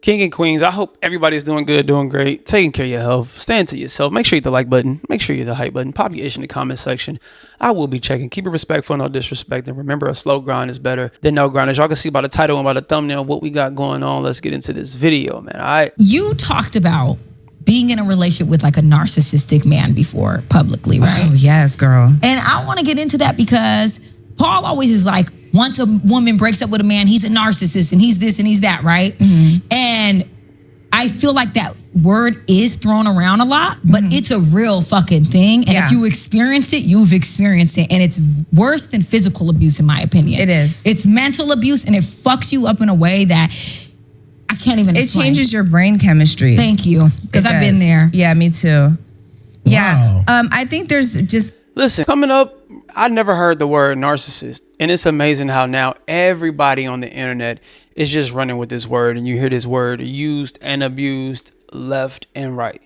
King and queens, I hope everybody's doing good, doing great, taking care of your health, staying to yourself. Make sure you hit the like button. Make sure you hit the hype button. Pop your ish in the comment section. I will be checking. Keep it respectful, no disrespect. And remember, a slow grind is better than no grind. As y'all can see by the title and by the thumbnail what we got going on. Let's get into this video, man. You talked about being in a relationship with like a narcissistic man before publicly, right? Oh, yes, girl. And I want to get into that because Paul always is like, once a woman breaks up with a man, he's a narcissist and he's this and he's that, right? Mm-hmm. And I feel like that word is thrown around a lot, but it's a real fucking thing. And if you experienced it, you've experienced it. And it's worse than physical abuse, in my opinion. It is. It's mental abuse, and it fucks you up in a way that I can't even explain. It changes your brain chemistry. Thank you, because I've been there. Yeah, me too. Wow. Yeah, I think there's just... Listen, coming up, I never heard the word narcissist. And it's amazing how now everybody on the internet is just running with this word. And you hear this word used and abused left and right.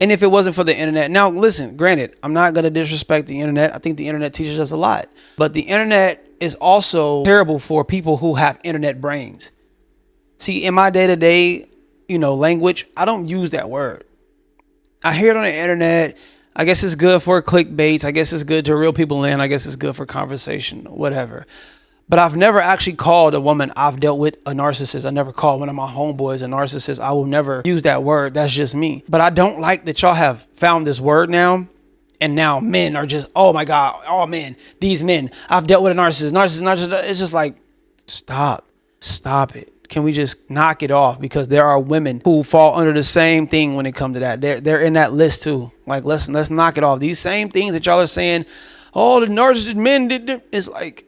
And if it wasn't for the internet, now listen, granted, I'm not going to disrespect the internet. I think the internet teaches us a lot. But the internet is also terrible for people who have internet brains. See, in my day-to-day, language, I don't use that word. I hear it on the internet. I guess it's good for clickbaits. I guess it's good to reel people in. I guess it's good for conversation, whatever. But I've never actually called a woman I've dealt with a narcissist. I never called one of my homeboys a narcissist. I will never use that word. That's just me. But I don't like that y'all have found this word now. And now men are just, oh my God, all men, these men, I've dealt with a narcissist. It's just like, stop it. Can we just knock it off? Because there are women who fall under the same thing when it comes to that. They're in that list too. Like, let's knock it off. These same things that y'all are saying, oh, the narcissist men did. It's like,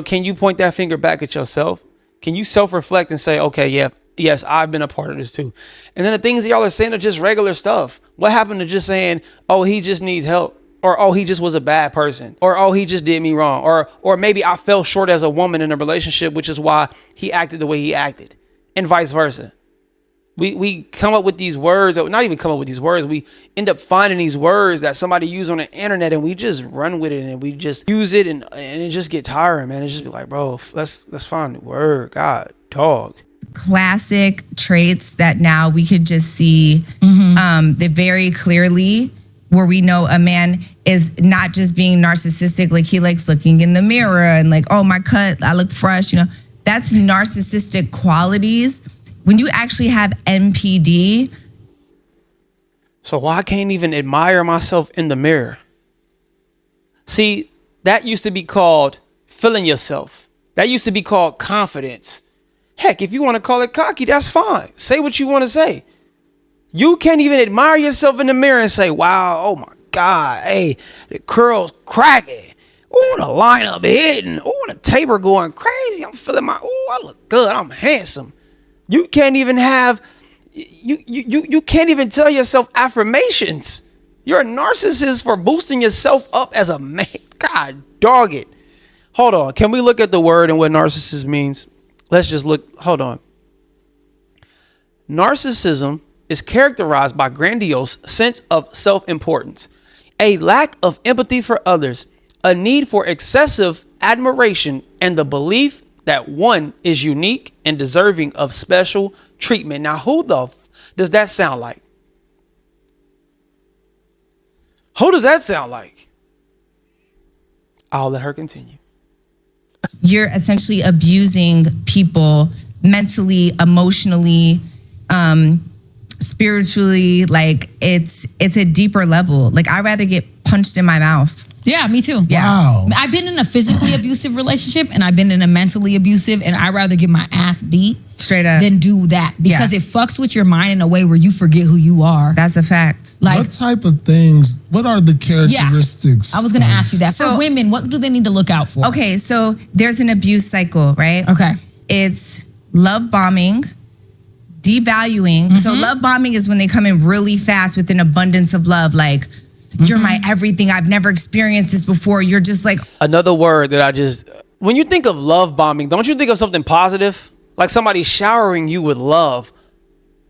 can you point that finger back at yourself? Can you self-reflect and say, okay, yes, I've been a part of this too. And then the things that y'all are saying are just regular stuff. What happened to just saying, oh, he just needs help? Or, oh, he just was a bad person. Or, oh, he just did me wrong. Or maybe I fell short as a woman in a relationship, which is why he acted the way he acted. And vice versa. We come up with these words, or not even come up with these words. We end up finding these words that somebody used on the internet, and we just run with it, and we just use it, and it just get tiring, man. It just be like, bro, let's find a word. God, dog. Classic traits that now we could just see they very clearly, where we know a man is not just being narcissistic, like he likes looking in the mirror and like, oh, my cut, I look fresh, That's narcissistic qualities. When you actually have NPD. So I can't even admire myself in the mirror. See, that used to be called feeling yourself. That used to be called confidence. Heck, if you want to call it cocky, that's fine. Say what you want to say. You can't even admire yourself in the mirror and say, wow, oh my God, hey, the curls cracking. Oh, the lineup hitting. Oh, the taper going crazy. I'm feeling I look good. I'm handsome. You can't even have, you can't even tell yourself affirmations. You're a narcissist for boosting yourself up as a man. God, dog it. Hold on. Can we look at the word and what narcissist means? Let's just look. Hold on. Narcissism is characterized by grandiose sense of self-importance, a lack of empathy for others, a need for excessive admiration, and the belief that one is unique and deserving of special treatment. Now, who does that sound like? Who does that sound like? I'll let her continue. You're essentially abusing people mentally, emotionally, spiritually. Like it's a deeper level. Like I'd rather get punched in my mouth. Yeah, me too. Yeah. Wow. I've been in a physically abusive relationship, and I've been in a mentally abusive, and I'd rather get my ass beat straight up than do that, because it fucks with your mind in a way where you forget who you are. That's a fact. Like, what type of things, what are the characteristics? I was going to ask you that. So, for women, what do they need to look out for? Okay, so there's an abuse cycle, right? Okay. It's love bombing, devaluing. So love bombing is when they come in really fast with an abundance of love, like, you're my everything. I've never experienced this before. You're just like... Another word that when you think of love bombing, don't you think of something positive? Like somebody showering you with love.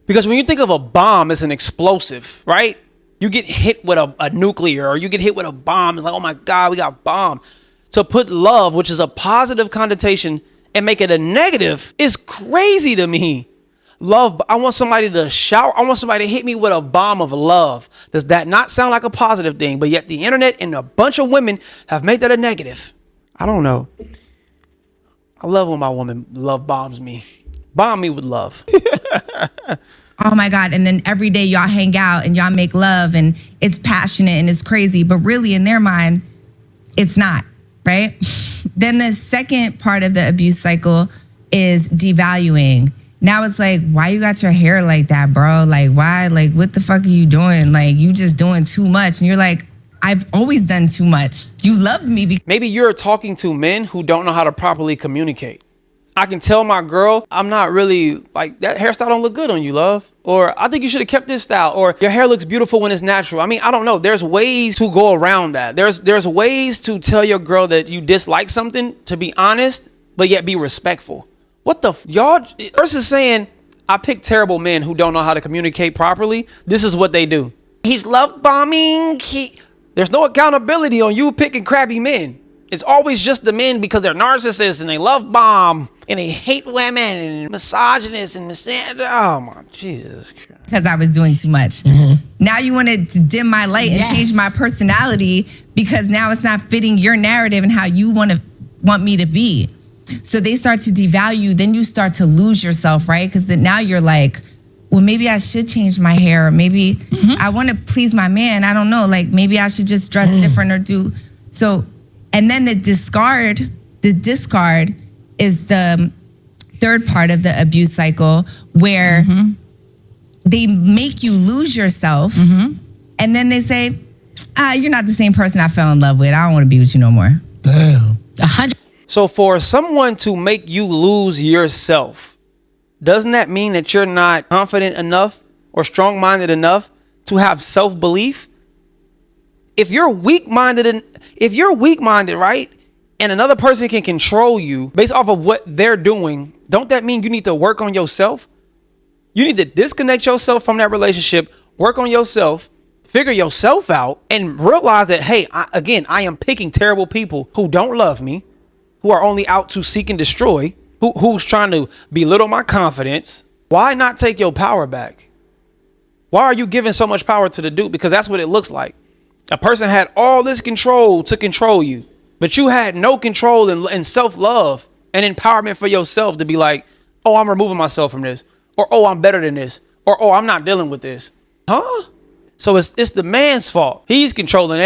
Because when you think of a bomb, it's an explosive, right? You get hit with a nuclear, or you get hit with a bomb. It's like, oh my God, we got bombed. To put love, which is a positive connotation, and make it a negative is crazy to me. Love. I want somebody to shower. I want somebody to hit me with a bomb of love. Does that not sound like a positive thing? But yet the internet and a bunch of women have made that a negative. I don't know. I love when my woman love bombs me. Bomb me with love. Oh my God. And then every day y'all hang out and y'all make love and it's passionate and it's crazy. But really in their mind, it's not, right? Then the second part of the abuse cycle is devaluing. Now it's like, why you got your hair like that, bro? Like, why? Like, what the fuck are you doing? Like, you just doing too much. And you're like, I've always done too much. You love me. Maybe you're talking to men who don't know how to properly communicate. I can tell my girl, I'm not really like, that hairstyle don't look good on you, love. Or I think you should have kept this style. Or your hair looks beautiful when it's natural. I mean, I don't know. There's ways to go around that. There's ways to tell your girl that you dislike something, to be honest, but yet be respectful. What the y'all versus saying, I pick terrible men who don't know how to communicate properly. This is what they do. He's love bombing. There's no accountability on you picking crappy men. It's always just the men because they're narcissists and they love bomb and they hate women and misogynists and oh my Jesus Christ. Because I was doing too much. Now you wanted to dim my light and change my personality because now it's not fitting your narrative and how you want me to be. So they start to devalue. Then you start to lose yourself, right? Because then now you're like, well, maybe I should change my hair. Or maybe I want to please my man. I don't know. Like maybe I should just dress different or do so. And then the discard is the third part of the abuse cycle where they make you lose yourself. And then they say, you're not the same person I fell in love with. I don't want to be with you no more. Damn. 100. So for someone to make you lose yourself, doesn't that mean that you're not confident enough or strong-minded enough to have self-belief? If you're weak-minded, right, and another person can control you based off of what they're doing, don't that mean you need to work on yourself? You need to disconnect yourself from that relationship, work on yourself, figure yourself out, and realize that, hey, I am picking terrible people who don't love me, who are only out to seek and destroy, who's trying to belittle my confidence. Why not take your power back? Why are you giving so much power to the dude? Because that's what it looks like. A person had all this control to control you, but you had no control and self-love and empowerment for yourself to be like, oh, I'm removing myself from this, or oh, I'm better than this, or oh, I'm not dealing with this. Huh? So it's the man's fault. He's controlling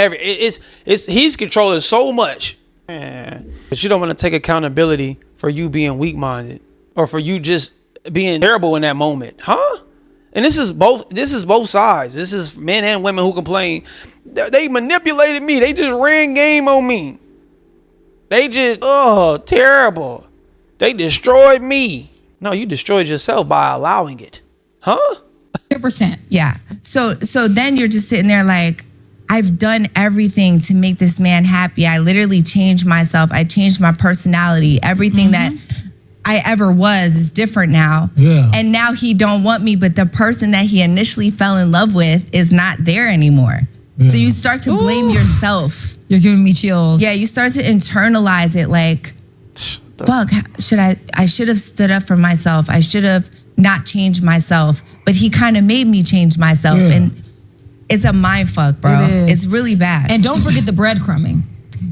he's controlling so much. But you don't want to take accountability for you being weak-minded or for you just being terrible in that moment. Huh? And this is both sides. This is men and women who complain. They manipulated me. They just ran game on me. They just, terrible. They destroyed me. No, you destroyed yourself by allowing it. Huh? 100%. Yeah. So then you're just sitting there like, I've done everything to make this man happy. I literally changed myself. I changed my personality. Everything that I ever was is different now. Yeah. And now he don't want me, but the person that he initially fell in love with is not there anymore. Yeah. So you start to blame yourself. You're giving me chills. Yeah, you start to internalize it like, fuck, I should have stood up for myself. I should have not changed myself. But he kind of made me change myself. Yeah. And it's a mind fuck, bro. It's really bad. And don't forget the breadcrumbing.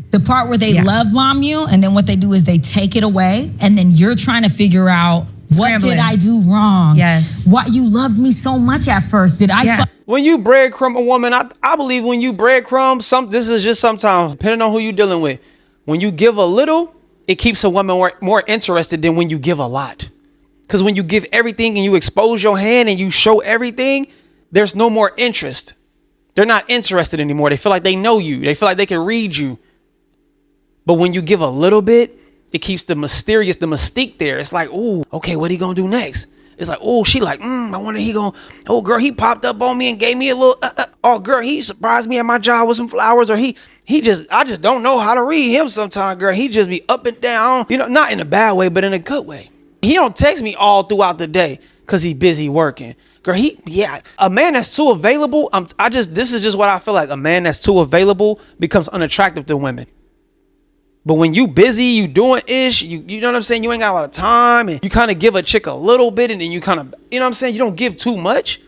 The part where they love bomb you, and then what they do is they take it away, and then you're trying to figure out, what did I do wrong? Yes. Why you loved me so much at first? Did I When you breadcrumb a woman, I believe when you breadcrumb, this is just sometimes, depending on who you're dealing with, when you give a little, it keeps a woman more interested than when you give a lot. Because when you give everything and you expose your hand and you show everything, there's no more interest. They're not interested anymore. They feel like they know you. They feel like they can read you. But when you give a little bit, it keeps the mystique there. It's like, ooh, okay, what he gonna do next? It's like, oh, she like, I wonder oh, girl, he popped up on me and gave me a little, oh, girl, he surprised me at my job with some flowers, or I just don't know how to read him sometimes, girl. He just be up and down, not in a bad way, but in a good way. He don't text me all throughout the day because he busy working. Girl, a man that's too available, this is just what I feel like. A man that's too available becomes unattractive to women. But when you busy, you doing ish, you know what I'm saying? You ain't got a lot of time, and you kind of give a chick a little bit, and then you kind of, you know what I'm saying? You don't give too much.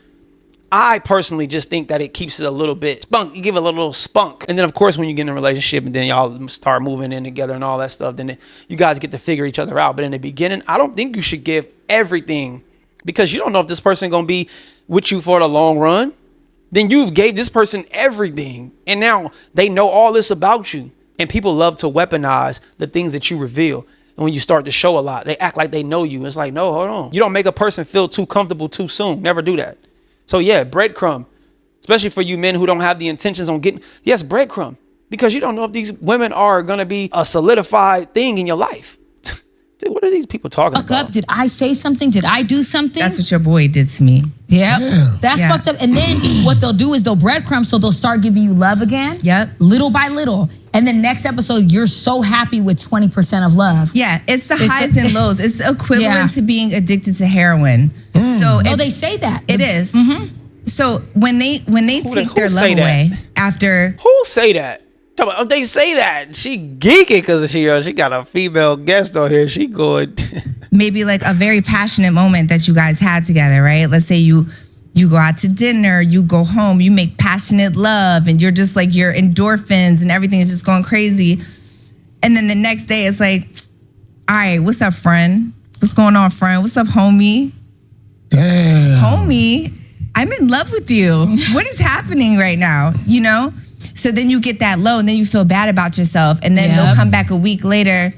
I personally just think that it keeps it a little bit spunk. You give it a little spunk. And then, of course, when you get in a relationship and then y'all start moving in together and all that stuff, then you guys get to figure each other out. But in the beginning, I don't think you should give everything, because you don't know if this person going to be with you for the long run. Then you've gave this person everything, and now they know all this about you. And people love to weaponize the things that you reveal. And when you start to show a lot, they act like they know you. It's like, no, hold on. You don't make a person feel too comfortable too soon. Never do that. So yeah, breadcrumb, especially for you men who don't have the intentions on getting, yes, breadcrumb, because you don't know if these women are going to be a solidified thing in your life. Dude, what are these people talking Fuck about? up. Did I say something? Did I do something? That's what your boy did to me. Yeah. That's Yeah. fucked up. And then what they'll do is they'll breadcrumb, so they'll start giving you love again. Yep. Little by little. And then next episode, you're so happy with 20% of love. Yeah, it's the highs and lows. It's equivalent Yeah. to being addicted to heroin. So No, if- they say that. it is. So when they take their who love say that? away after, Who say that? They say that. She geeking because she got a female guest on here. She going. maybe like a very passionate moment that you guys had together, right? Let's say you go out to dinner, you go home, you make passionate love, and you're just like, your endorphins and everything is just going crazy. And then the next day it's like, all right, what's up, friend? What's going on, friend? What's up, homie? Damn. Homie, I'm in love with you. What is happening right now? You know? So then you get that low, and then you feel bad about yourself. And then they'll come back a week later.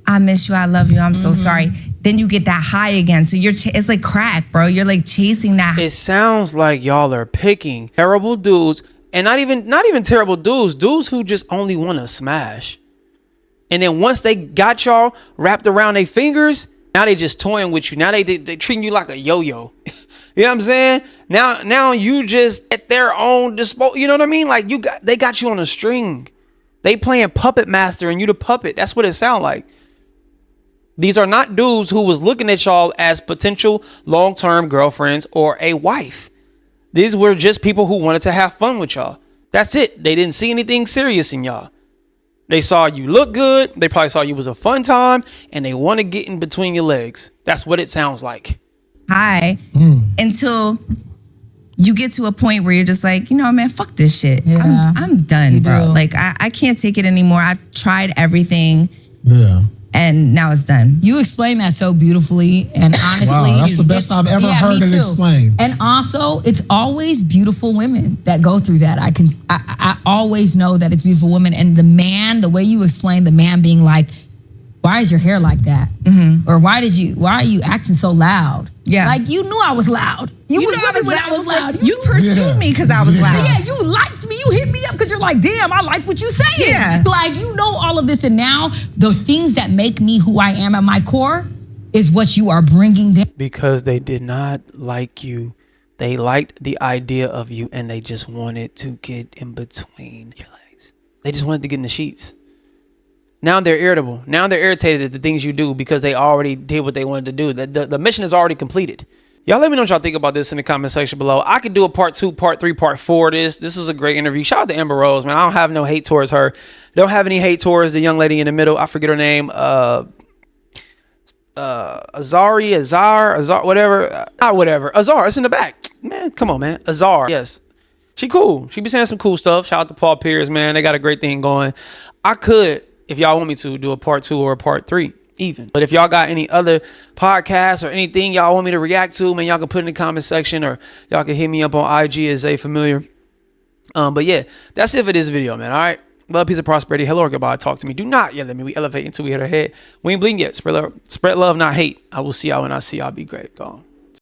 I miss you. I love you. I'm so sorry. Then you get that high again. So it's like crack, bro. You're like chasing that. It sounds like y'all are picking terrible dudes, and not even terrible dudes who just only want to smash. And then once they got y'all wrapped around their fingers, now they just toying with you. Now they treating you like a yo-yo. You know what I'm saying? Now you just at their own disposal. You know what I mean? Like they got you on a string. They playing puppet master and you the puppet. That's what it sounds like. These are not dudes who was looking at y'all as potential long-term girlfriends or a wife. These were just people who wanted to have fun with y'all. That's it. They didn't see anything serious in y'all. They saw you look good. They probably saw you was a fun time, and they want to get in between your legs. That's what it sounds like. High until you get to a point where you're just like, you know, man, fuck this shit. Yeah. I'm done, bro. do. Like I can't take it anymore. I've tried everything, Yeah. and now it's done. You explain that so beautifully, and honestly, Wow, that's the best I've ever heard me it too. explained. And also, it's always beautiful women that go through that. I always know that it's beautiful women, and the way you explain the man being like, why is your hair like that? Or why are you acting so loud? Yeah. Like, you knew I was loud. You was with me when I was loud. You pursued me because I was loud. Yeah, you liked me. You hit me up because you're like, damn, I like what you saying. Yeah. Like, you know all of this. And now the things that make me who I am at my core is what you are bringing down. Because they did not like you. They liked the idea of you, and they just wanted to get in between your legs. They just wanted to get in the sheets. Now they're irritable. Now they're irritated at the things you do because they already did what they wanted to do. The mission is already completed. Y'all let me know what y'all think about this in the comment section below. I could do a part 2, part 3, part 4 of this. This is a great interview. Shout out to Amber Rose, man. I don't have no hate towards her. Don't have any hate towards the young lady in the middle. I forget her name. Azar, whatever. Not whatever. Azar, it's in the back. Man, come on, man. Azar, yes. She cool. She be saying some cool stuff. Shout out to Paul Pierce, man. They got a great thing going. I could, if y'all want me to, do a part 2 or a part 3 even. But if y'all got any other podcasts or anything y'all want me to react to, man, y'all can put in the comment section, or y'all can hit me up on IG as a familiar. But yeah, that's it for this video, man. All right. Love, peace, and prosperity. Hello or goodbye. Talk to me. Do not yell at me. We elevate until we hit our head. We ain't bleeding yet. Spread love, not hate. I will see y'all when I see y'all. Be great. Go on.